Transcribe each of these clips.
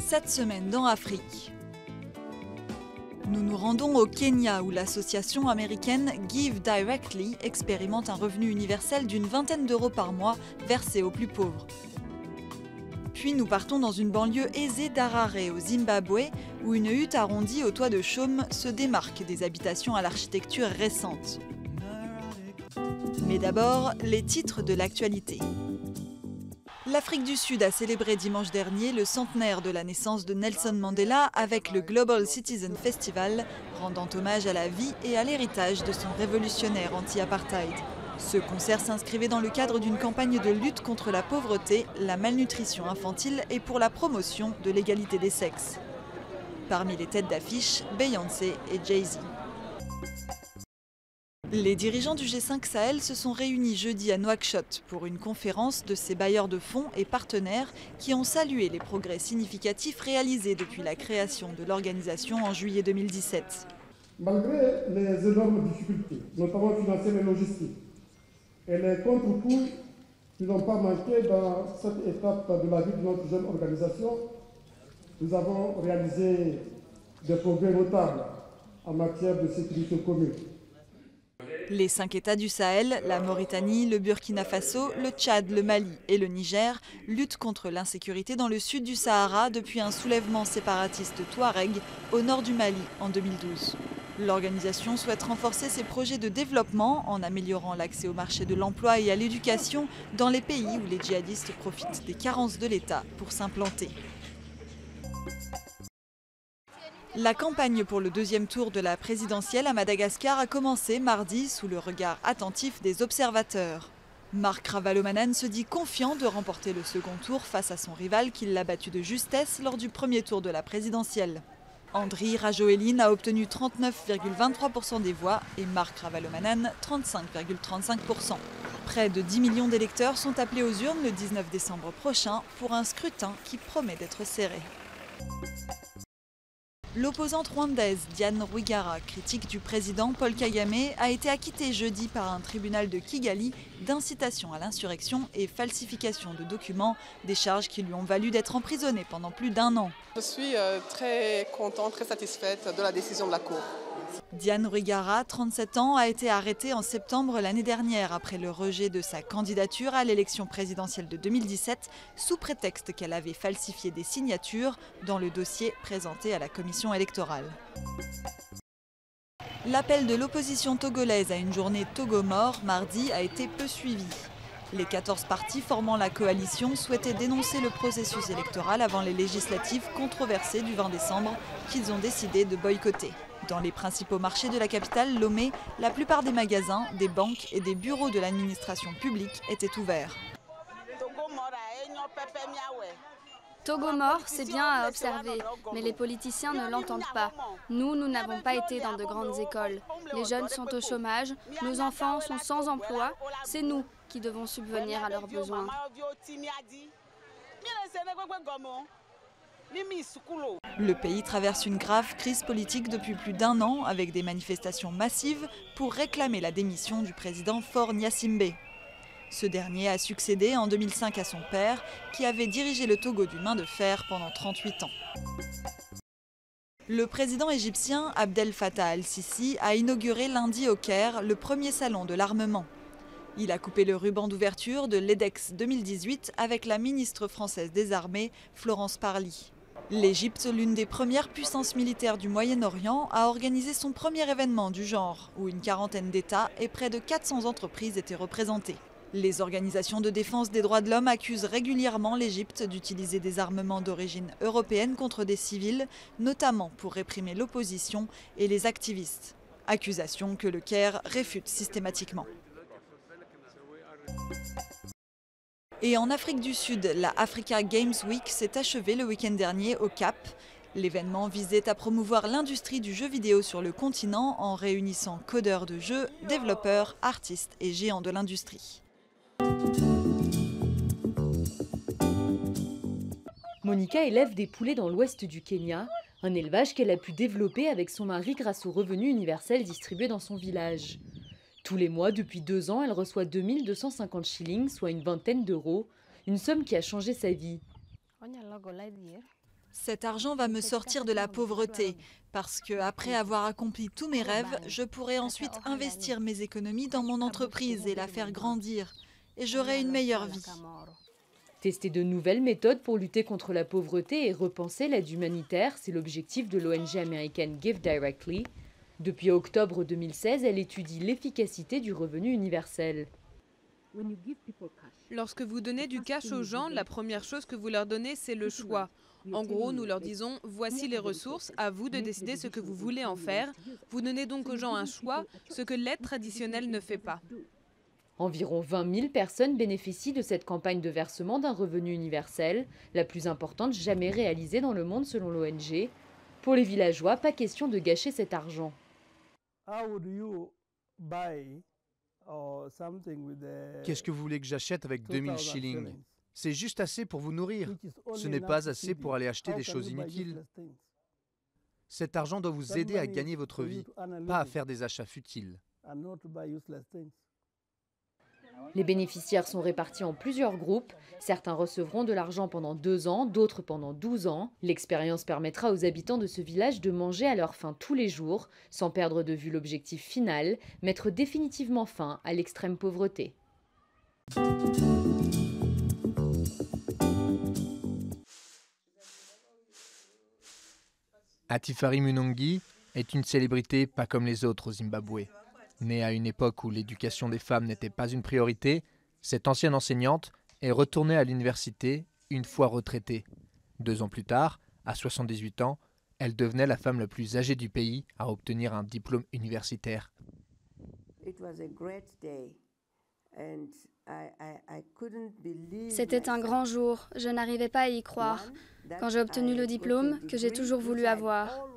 Cette semaine dans Afrique, nous nous rendons au Kenya où l'association américaine Give Directly expérimente un revenu universel d'une vingtaine d'euros par mois versé aux plus pauvres. Puis nous partons dans une banlieue aisée d'Harare au Zimbabwe où une hutte arrondie au toit de chaume se démarque des habitations à l'architecture récente. Mais d'abord, les titres de l'actualité. L'Afrique du Sud a célébré dimanche dernier le centenaire de la naissance de Nelson Mandela avec le Global Citizen Festival, rendant hommage à la vie et à l'héritage de son révolutionnaire anti-apartheid. Ce concert s'inscrivait dans le cadre d'une campagne de lutte contre la pauvreté, la malnutrition infantile et pour la promotion de l'égalité des sexes. Parmi les têtes d'affiche, Beyoncé et Jay-Z. Les dirigeants du G5 Sahel se sont réunis jeudi à Nouakchott pour une conférence de ces bailleurs de fonds et partenaires qui ont salué les progrès significatifs réalisés depuis la création de l'organisation en juillet 2017. Malgré les énormes difficultés, notamment financières et logistiques, et les contre-coups qui n'ont pas manqué dans cette étape de la vie de notre jeune organisation, nous avons réalisé des progrès notables en matière de sécurité commune. Les 5 États du Sahel, la Mauritanie, le Burkina Faso, le Tchad, le Mali et le Niger luttent contre l'insécurité dans le sud du Sahara depuis un soulèvement séparatiste touareg au nord du Mali en 2012. L'organisation souhaite renforcer ses projets de développement en améliorant l'accès au marché de l'emploi et à l'éducation dans les pays où les djihadistes profitent des carences de l'État pour s'implanter. La campagne pour le deuxième tour de la présidentielle à Madagascar a commencé mardi sous le regard attentif des observateurs. Marc Ravalomanane se dit confiant de remporter le second tour face à son rival qui l'a battu de justesse lors du premier tour de la présidentielle. Andry Rajoelina a obtenu 39,23% des voix et Marc Ravalomanane 35,35%. Près de 10 millions d'électeurs sont appelés aux urnes le 19 décembre prochain pour un scrutin qui promet d'être serré. L'opposante rwandaise Diane Rwigara, critique du président Paul Kagame, a été acquittée jeudi par un tribunal de Kigali d'incitation à l'insurrection et falsification de documents, des charges qui lui ont valu d'être emprisonnée pendant plus d'1 an. Je suis très contente, très satisfaite de la décision de la Cour. Diane Rwigara, 37 ans, a été arrêtée en septembre l'année dernière après le rejet de sa candidature à l'élection présidentielle de 2017 sous prétexte qu'elle avait falsifié des signatures dans le dossier présenté à la commission électorale. L'appel de l'opposition togolaise à une journée Togo mort mardi a été peu suivi. Les 14 partis formant la coalition souhaitaient dénoncer le processus électoral avant les législatives controversées du 20 décembre qu'ils ont décidé de boycotter. Dans les principaux marchés de la capitale, Lomé, la plupart des magasins, des banques et des bureaux de l'administration publique étaient ouverts. Togo mort, c'est bien à observer, mais les politiciens ne l'entendent pas. Nous n'avons pas été dans de grandes écoles. Les jeunes sont au chômage, nos enfants sont sans emploi. C'est nous qui devons subvenir à leurs besoins. Le pays traverse une grave crise politique depuis plus d'1 an avec des manifestations massives pour réclamer la démission du président Faure Gnassingbé. Ce dernier a succédé en 2005 à son père qui avait dirigé le Togo d'une main de fer pendant 38 ans. Le président égyptien Abdel Fattah al-Sisi a inauguré lundi au Caire le premier salon de l'armement. Il a coupé le ruban d'ouverture de l'EDEX 2018 avec la ministre française des Armées, Florence Parly. L'Égypte, l'une des premières puissances militaires du Moyen-Orient, a organisé son premier événement du genre, où une quarantaine d'États et près de 400 entreprises étaient représentées. Les organisations de défense des droits de l'homme accusent régulièrement l'Égypte d'utiliser des armements d'origine européenne contre des civils, notamment pour réprimer l'opposition et les activistes. Accusations que le Caire réfute systématiquement. Et en Afrique du Sud, la Africa Games Week s'est achevée le week-end dernier au Cap. L'événement visait à promouvoir l'industrie du jeu vidéo sur le continent en réunissant codeurs de jeux, développeurs, artistes et géants de l'industrie. Monica élève des poulets dans l'ouest du Kenya, un élevage qu'elle a pu développer avec son mari grâce au revenu universel distribué dans son village. Tous les mois, depuis 2 ans, elle reçoit 2250 shillings, soit une vingtaine d'euros, une somme qui a changé sa vie. Cet argent va me sortir de la pauvreté, parce que après avoir accompli tous mes rêves, je pourrai ensuite investir mes économies dans mon entreprise et la faire grandir. Et j'aurai une meilleure vie. Tester de nouvelles méthodes pour lutter contre la pauvreté et repenser l'aide humanitaire, c'est l'objectif de l'ONG américaine Give Directly. Depuis octobre 2016, elle étudie l'efficacité du revenu universel. Lorsque vous donnez du cash aux gens, la première chose que vous leur donnez, c'est le choix. En gros, nous leur disons, voici les ressources, à vous de décider ce que vous voulez en faire. Vous donnez donc aux gens un choix, ce que l'aide traditionnelle ne fait pas. Environ 20 000 personnes bénéficient de cette campagne de versement d'un revenu universel, la plus importante jamais réalisée dans le monde selon l'ONG. Pour les villageois, pas question de gâcher cet argent. Qu'est-ce que vous voulez que j'achète avec 2000 shillings? C'est juste assez pour vous nourrir. Ce n'est pas assez pour aller acheter des choses inutiles. Cet argent doit vous aider à gagner votre vie, pas à faire des achats futiles. Les bénéficiaires sont répartis en plusieurs groupes. Certains recevront de l'argent pendant 2 ans, d'autres pendant 12 ans. L'expérience permettra aux habitants de ce village de manger à leur faim tous les jours, sans perdre de vue l'objectif final, mettre définitivement fin à l'extrême pauvreté. Atifari Munongi est une célébrité pas comme les autres au Zimbabwe. Née à une époque où l'éducation des femmes n'était pas une priorité, cette ancienne enseignante est retournée à l'université une fois retraitée. 2 ans plus tard, à 78 ans, elle devenait la femme la plus âgée du pays à obtenir un diplôme universitaire. C'était un grand jour, je n'arrivais pas à y croire. Quand j'ai obtenu le diplôme que j'ai toujours voulu avoir.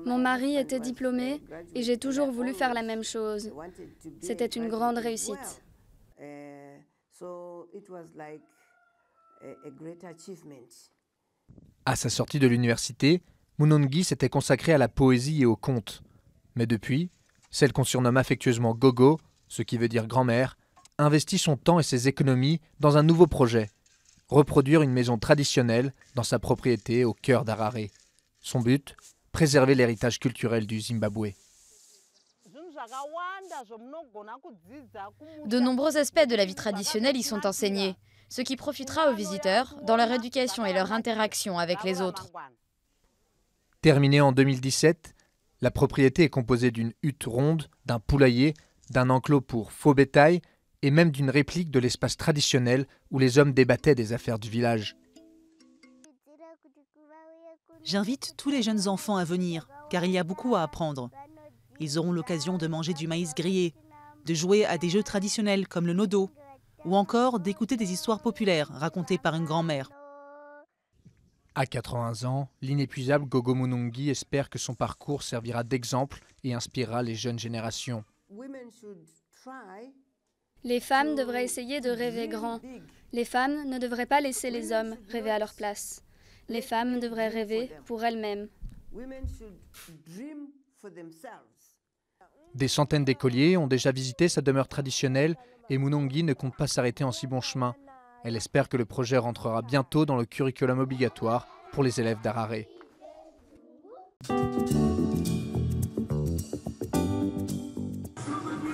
Mon mari était diplômé et j'ai toujours voulu faire la même chose. C'était une grande réussite. À sa sortie de l'université, Munongi s'était consacrée à la poésie et au conte. Mais depuis, celle qu'on surnomme affectueusement Gogo, ce qui veut dire grand-mère, investit son temps et ses économies dans un nouveau projet. Reproduire une maison traditionnelle dans sa propriété au cœur d'Harare. Son but, préserver l'héritage culturel du Zimbabwe. De nombreux aspects de la vie traditionnelle y sont enseignés, ce qui profitera aux visiteurs dans leur éducation et leur interaction avec les autres. Terminée en 2017, la propriété est composée d'une hutte ronde, d'un poulailler, d'un enclos pour faux bétail et même d'une réplique de l'espace traditionnel où les hommes débattaient des affaires du village. J'invite tous les jeunes enfants à venir, car il y a beaucoup à apprendre. Ils auront l'occasion de manger du maïs grillé, de jouer à des jeux traditionnels comme le nodo, ou encore d'écouter des histoires populaires racontées par une grand-mère. À 80 ans, l'inépuisable Gogo Munongi espère que son parcours servira d'exemple et inspirera les jeunes générations. Les femmes devraient essayer de rêver grand. Les femmes ne devraient pas laisser les hommes rêver à leur place. Les femmes devraient rêver pour elles-mêmes. Des centaines d'écoliers ont déjà visité sa demeure traditionnelle et Munongi ne compte pas s'arrêter en si bon chemin. Elle espère que le projet rentrera bientôt dans le curriculum obligatoire pour les élèves d'Harare.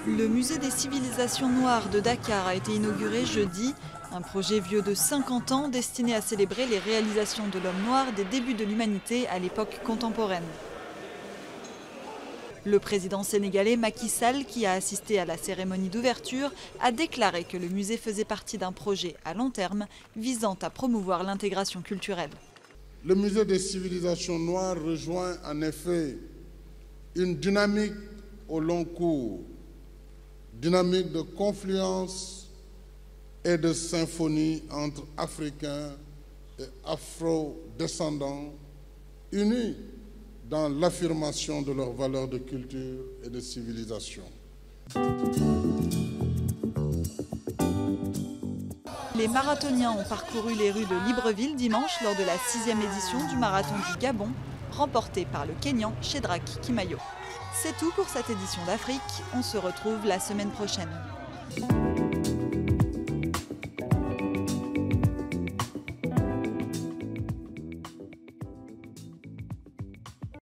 Le musée des civilisations noires de Dakar a été inauguré jeudi. Un projet vieux de 50 ans destiné à célébrer les réalisations de l'homme noir des débuts de l'humanité à l'époque contemporaine. Le président sénégalais Macky Sall, qui a assisté à la cérémonie d'ouverture, a déclaré que le musée faisait partie d'un projet à long terme visant à promouvoir l'intégration culturelle. Le musée des civilisations noires rejoint en effet une dynamique au long cours, dynamique de confluence et de symphonie entre Africains et Afro-descendants unis dans l'affirmation de leurs valeurs de culture et de civilisation. Les marathoniens ont parcouru les rues de Libreville dimanche lors de la 6e édition du marathon du Gabon, remporté par le Kényan Shedrack Kimayo. C'est tout pour cette édition d'Afrique, on se retrouve la semaine prochaine.